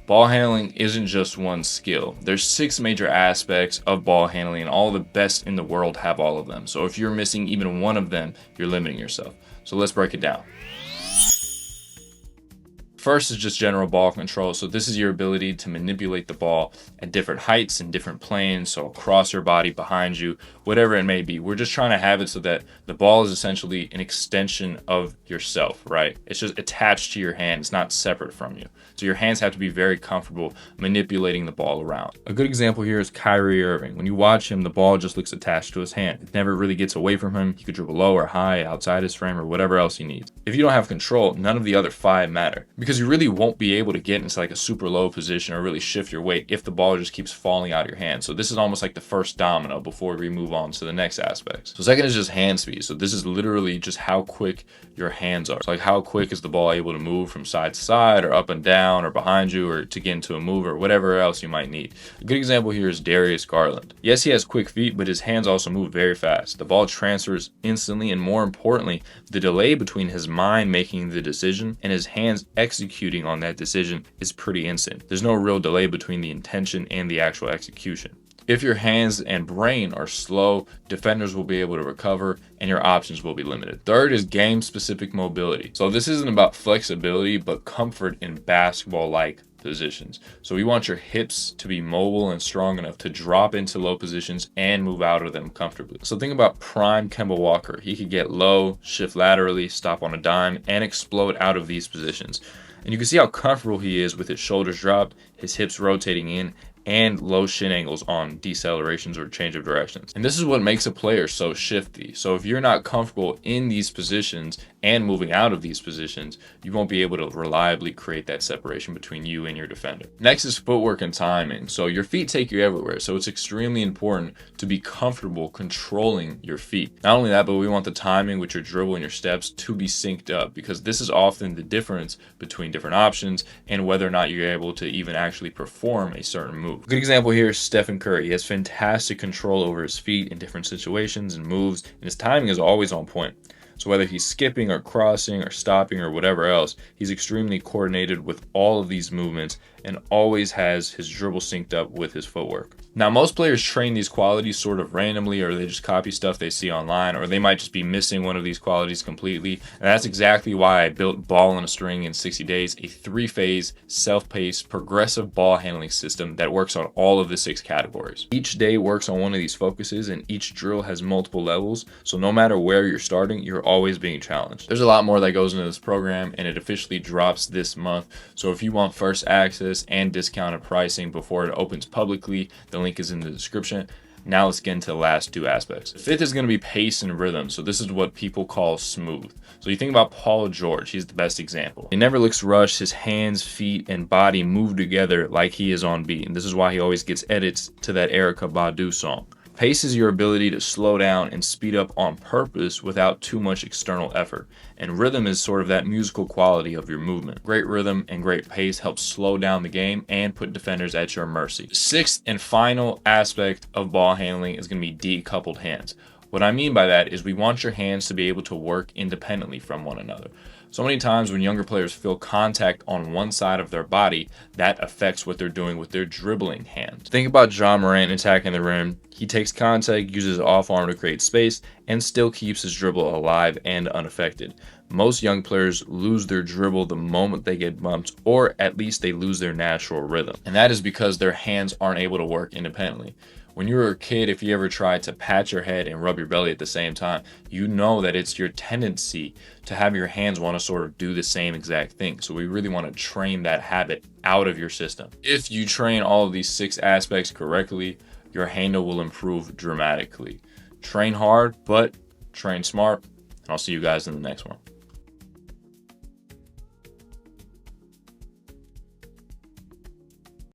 Ball handling isn't just one skill. There's 6 major aspects of ball handling, and all the best in the world have all of them. So if you're missing even one of them, you're limiting yourself. So let's break it down. First is just general ball control. So this is your ability to manipulate the ball at different heights and different planes. So across your body, behind you, whatever it may be. We're just trying to have it so that the ball is essentially an extension of yourself, right? It's just attached to your hand. It's not separate from you. So your hands have to be very comfortable manipulating the ball around. A good example here is Kyrie Irving. When you watch him, the ball just looks attached to his hand. It never really gets away from him. He could dribble low or high, outside his frame, or whatever else he needs. If you don't have control, none of the other 5 matter, because you really won't be able to get into like a super low position or really shift your weight if the ball just keeps falling out of your hand. So this is almost like the first domino before we move on to the next aspects. So second is just hand speed. So this is literally just how quick your hands are. So like how quick is the ball able to move from side to side or up and down or behind you or to get into a move or whatever else you might need. A good example here is Darius Garland. Yes, he has quick feet, but his hands also move very fast. The ball transfers instantly, and more importantly, the delay between his mind making the decision and his hands executing on that decision is pretty instant. There's no real delay between the intention and the actual execution. If your hands and brain are slow, defenders will be able to recover and your options will be limited. Third is game-specific mobility. So this isn't about flexibility, but comfort in basketball-like positions. So we want your hips to be mobile and strong enough to drop into low positions and move out of them comfortably. So think about prime Kemba Walker. He could get low, shift laterally, stop on a dime, and explode out of these positions. And you can see how comfortable he is with his shoulders dropped, his hips rotating in, and low shin angles on decelerations or change of directions. And this is what makes a player so shifty. So if you're not comfortable in these positions and moving out of these positions, you won't be able to reliably create that separation between you and your defender. Next is footwork and timing. So your feet take you everywhere. So it's extremely important to be comfortable controlling your feet. Not only that, but we want the timing with your dribble and your steps to be synced up, because this is often the difference between different options and whether or not you're able to even actually perform a certain move. A good example here is Stephen Curry. He has fantastic control over his feet in different situations and moves, and his timing is always on point. So whether he's skipping or crossing or stopping or whatever else, he's extremely coordinated with all of these movements and always has his dribble synced up with his footwork. Now, most players train these qualities sort of randomly, or they just copy stuff they see online, or they might just be missing one of these qualities completely. And that's exactly why I built Ball in a String in 60 Days, a 3-phase, self-paced, progressive ball handling system that works on all of the 6 categories. Each day works on one of these focuses, and each drill has multiple levels. So no matter where you're starting, you're always being challenged. There's a lot more that goes into this program, and it officially drops this month. So if you want first access and discounted pricing before it opens publicly, the link is in the description. Now let's get into the last 2 aspects. The 5th is going to be pace and rhythm. So this is what people call smooth. So you think about Paul George, he's the best example. He never looks rushed. His hands, feet, and body move together like he is on beat. And this is why he always gets edits to that Erykah Badu song. Pace is your ability to slow down and speed up on purpose without too much external effort. And rhythm is sort of that musical quality of your movement. Great rhythm and great pace helps slow down the game and put defenders at your mercy. The 6th and final aspect of ball handling is going to be decoupled hands. What I mean by that is we want your hands to be able to work independently from one another. So many times when younger players feel contact on one side of their body, that affects what they're doing with their dribbling hands. Think about Ja Morant attacking the rim. He takes contact, uses his off arm to create space, and still keeps his dribble alive and unaffected. Most young players lose their dribble the moment they get bumped, or at least they lose their natural rhythm. And that is because their hands aren't able to work independently. When you were a kid, if you ever tried to pat your head and rub your belly at the same time, you know that it's your tendency to have your hands want to sort of do the same exact thing. So we really want to train that habit out of your system. If you train all of these 6 aspects correctly, your handle will improve dramatically. Train hard, but train smart, and I'll see you guys in the next one.